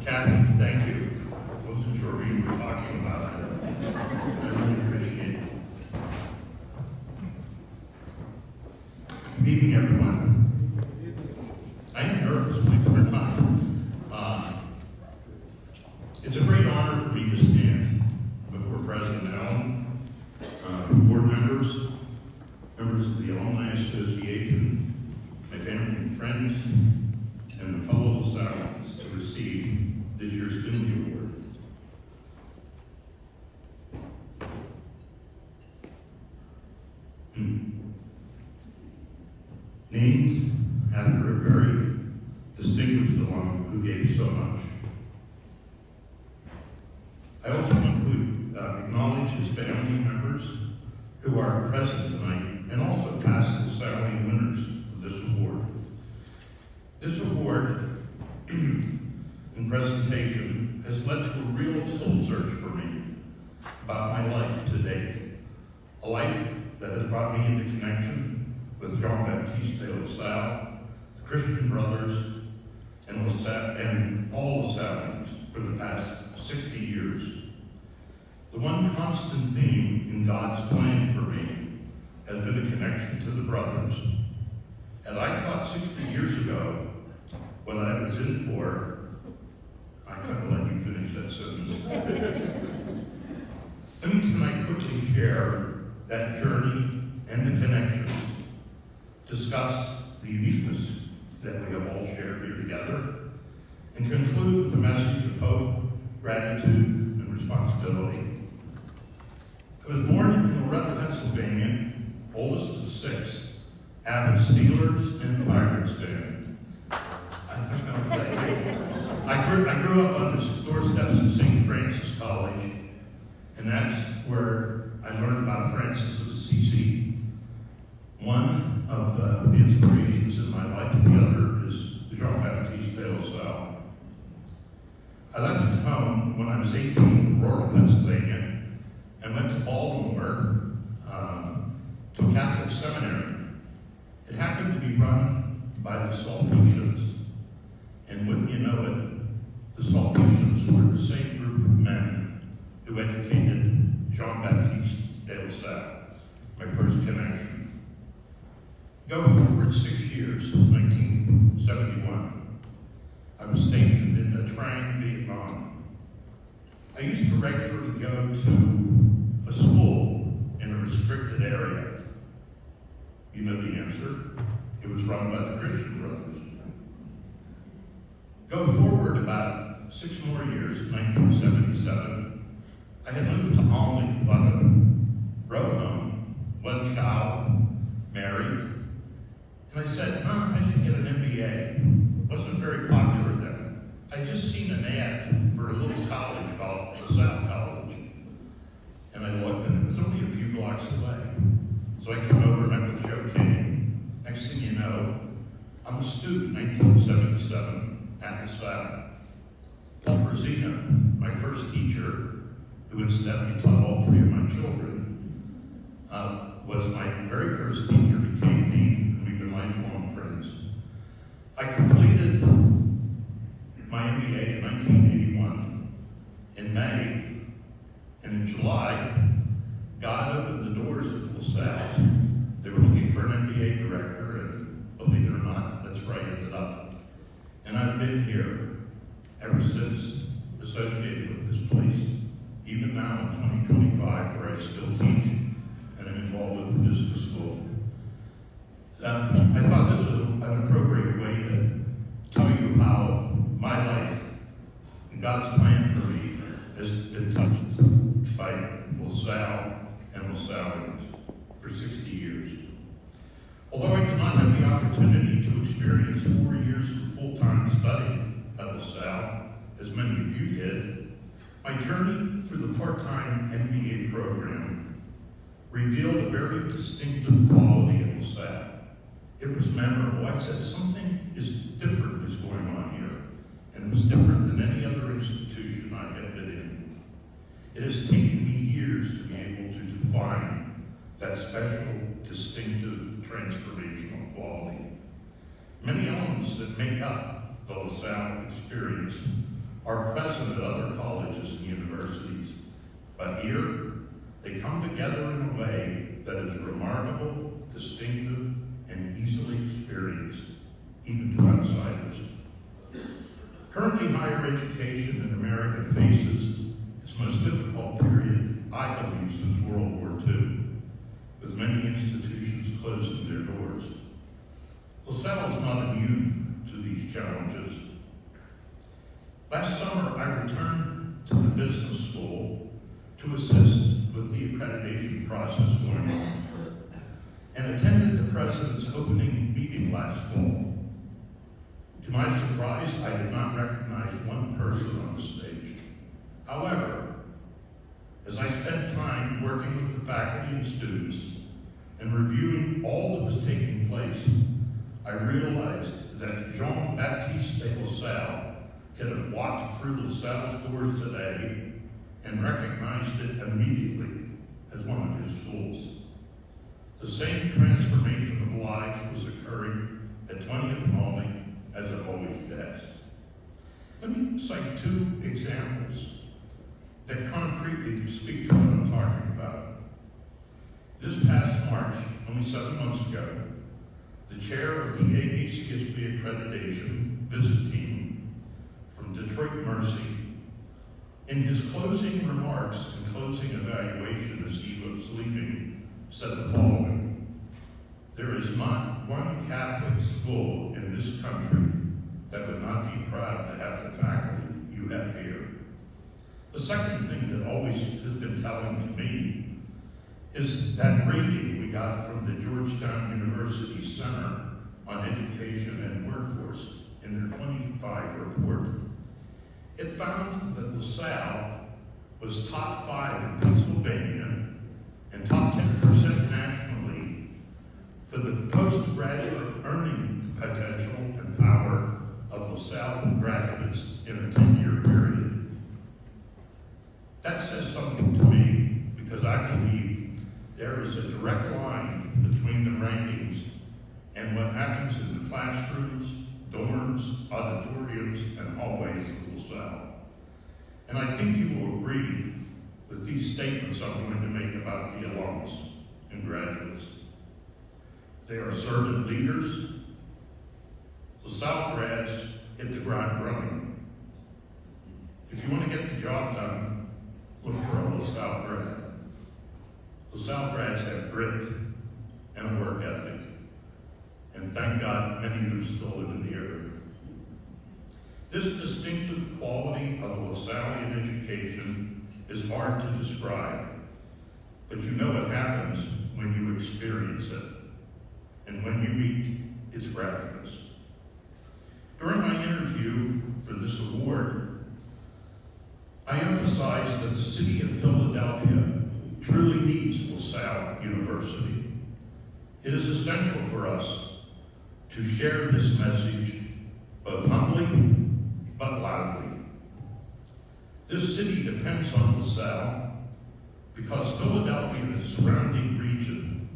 Kathy, thank you. I wasn't sure what you were talking about. I really appreciate it. Good evening, everyone. I am nervous, believe it or not. It's a great honor for me to stand before President Allen, board members, members of the Alumni Association, my family and friends, and the fellow LaSallians to receive this year's Finley Award. Named after a very distinguished alum who gave so much. I also want to acknowledge his family members who are present tonight and also past LaSallian winners of this award. This award and presentation has led to a real soul search for me about my life today. A life that has brought me into connection with Jean-Baptiste de LaSalle, the Christian Brothers, and all LaSallians for the past 60 years. The one constant theme in God's plan for me has been a connection to the brothers. And I thought 60 years ago, what I was in for, I kind of let you finish that sentence. Let me tonight quickly share that journey and the connections, discuss the uniqueness that we have all shared here together, and conclude with a message of hope, gratitude, and responsibility. I was born in Loretto, Pennsylvania, oldest of six, avid Steelers and Pirates fan. I grew up on the doorsteps of St. Francis College, and that's where I learned about Francis of Assisi. One of the inspirations in my life, the other is Jean-Baptiste de LaSalle. I left home when I was 18 in rural Pennsylvania and went to Baltimore to a Catholic seminary. It happened to be run by the Saltesians. And wouldn't you know it, the Saltesians were the same group of men who educated Jean-Baptiste de LaSalle, my first connection. Go forward 6 years, 1971. I was stationed in Nha Trang, Vietnam. I used to regularly go to a school in a restricted area. You know the answer. It was run by the Christian Brothers. Go forward about 6 more years, 1977. I had moved to Olney, road home, one child, married. And I said, I should get an MBA. Wasn't very popular then. I'd just seen an ad for a little college called LaSalle College. And I looked, and it was only a few blocks away. So I came over and met with Joe King. Next thing you know, I'm a student, 1977, at LaSalle. Paul Brazino, my first teacher, who incidentally taught all 3 of my children, was my very first teacher, became dean, and we've been lifelong friends. I completed my MBA in 1981 in May, and in July, God opened the doors of LaSalle. They were looking for an MBA director, and believe it or not, that's where I ended up. And I've been here ever since, associated with this place, even now in 2025, where I still teach and I'm involved with the business school. I thought this was an appropriate way to tell you how my life and God's plan for me has been touched by LaSalle and LaSallians for 60 years. Although I did not have the opportunity to experience 4 years of full-time study at LaSalle, as many of you did, my journey through the part-time MBA program revealed a very distinctive quality at LaSalle. It was memorable. I said, something is different is going on here, and it was different than any other institution I had been in. It has taken me years to be able to define that special, distinctive, transformational quality. Many elements that make up the LaSalle experience are present at other colleges and universities, but here they come together in a way that is remarkable, distinctive, and easily experienced, even to outsiders. Currently, higher education in America faces its most difficult period, I believe, since World War II, with many institutions closing their doors. LaSalle is not immune to these challenges. Last summer, I returned to the business school to assist with the accreditation process going on, and attended the president's opening meeting last fall. To my surprise, I did not recognize one person on the stage. However, as I spent time working with the faculty and students and reviewing all that was taking place, I realized that Jean-Baptiste de LaSalle could have walked through LaSalle's doors today and recognized it immediately as one of his schools. The same transformation of lives was occurring at 20th Malling as it always does. Let me cite two examples that concretely speak to what I'm talking about. This past March, only 7 months ago, the chair of the AAC History Accreditation visit team from Detroit Mercy, in his closing remarks and closing evaluation as he was leaving, said the following: "There is not one Catholic school in this country that would not be proud to have the faculty you have here." The second thing that always has been telling to me is that rating we got from the Georgetown University Center on Education and Workforce in their 25 report. It found that LaSalle was top 5 in Pennsylvania and top 10% nationally for the postgraduate earning potential and power of LaSalle graduates in a 10-year period. That says something to me because I believe there is a direct line between the rankings and what happens in the classrooms, dorms, auditoriums, and hallways of LaSalle. And I think you will agree with these statements I'm going to make about the alums and graduates. They are servant leaders. LaSalle grads hit the ground running. If you want to get the job done, look for a LaSalle grad. LaSalle grads have grit and a work ethic. And thank God many of them still live in the area. This distinctive quality of a LaSallian education is hard to describe, but you know what happens when you experience it and when you meet its graduates. During my interview for this award, I emphasized that the city of Philadelphia truly needs LaSalle University. It is essential for us to share this message both humbly but loudly. This city depends on LaSalle because Philadelphia and its surrounding region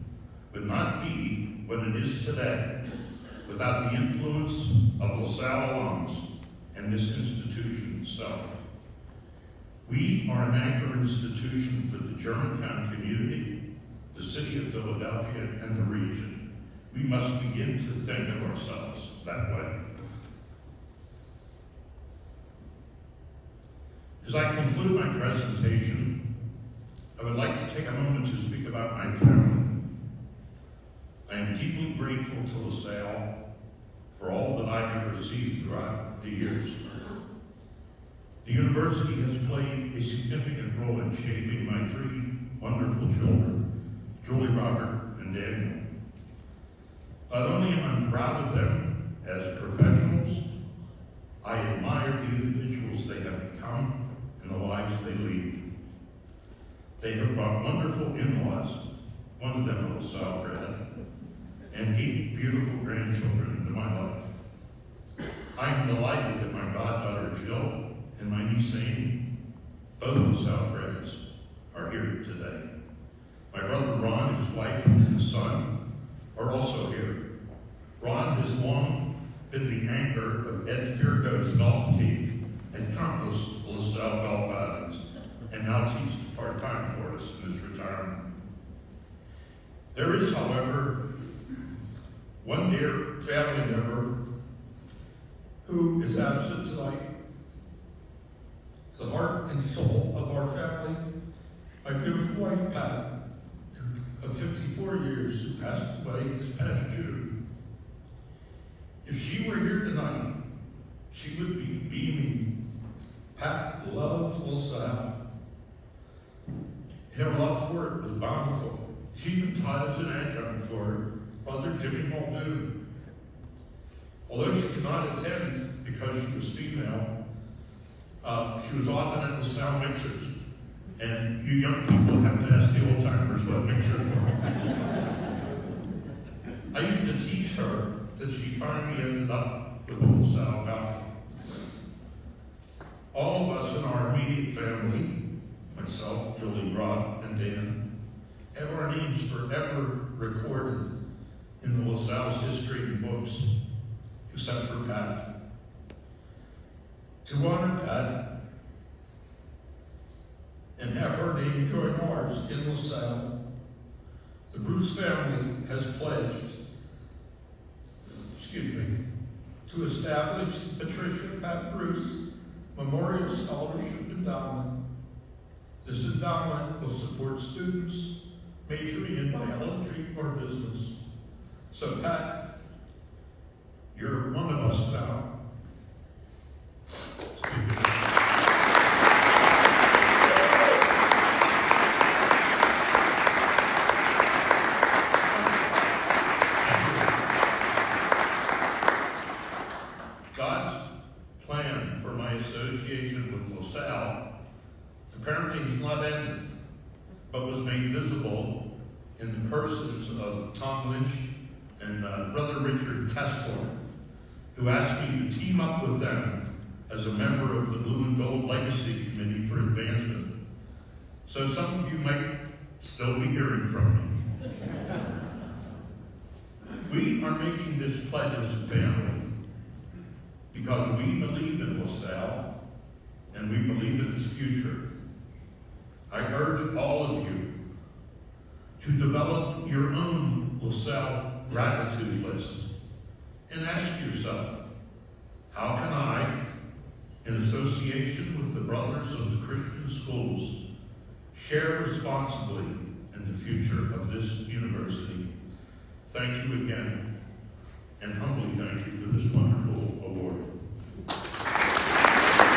would not be what it is today without the influence of LaSalle alums and this institution itself. We are an anchor institution for the Germantown community, the city of Philadelphia, and the region. We must begin to think of ourselves that way. As I conclude my presentation, I would like to take a moment to speak about my family. I am deeply grateful to LaSalle for all that I have received throughout the years. The university has played a significant role in shaping my 3 wonderful children, Julie, Robert, and Daniel. Not only am I proud of them as professionals, I admire the individuals they have become and the lives they lead. They have brought wonderful in-laws, one of them a LaSalle grad, and 8 beautiful grandchildren into my life. I am delighted that my goddaughter Jill and my niece Amy, both LaSalle grads, are here today. My brother Ron, his wife, and his son are also here. Ron has long been the anchor of Ed Firgo's golf team and countless There is, however, one dear family member who is absent tonight. The heart and soul of our family, my beautiful wife, Pat, of 54 years, who passed away this past June. If she were here tonight, she would be beaming. Pat loves LaSalle. Her love for it was bountiful. She even taught as an adjunct for Brother Jimmy Muldoon. Although she could not attend because she was female, she was often at LaSalle mixers. And you young people have to ask the old timers what mixers were. I used to tease her that she finally ended up with the LaSalle guy. All of us in our immediate family, myself, Julie, Rob, and Dan, have our names forever recorded in the LaSalle's history and books, except for Pat. To honor Pat and have her name join ours in LaSalle, the Bruce family has pledged, to establish Patricia Pat Bruce Memorial Scholarship Endowment. This endowment will support students majoring in biology or business. So Pat, you're one of us now. God's plan for my association with LaSalle apparently has not ended, but was made visible in the persons of Tom Lynch and Brother Richard Kessler, who asked me to team up with them as a member of the Blue and Gold Legacy Committee for Advancement. So some of you might still be hearing from me. We are making this pledge as a family because we believe in LaSalle and we believe in its future. I urge all of you to develop your own LaSalle gratitude list and ask yourself, how can I, in association with the brothers of the Christian schools, share responsibly in the future of this university? Thank you again, and humbly thank you for this wonderful award.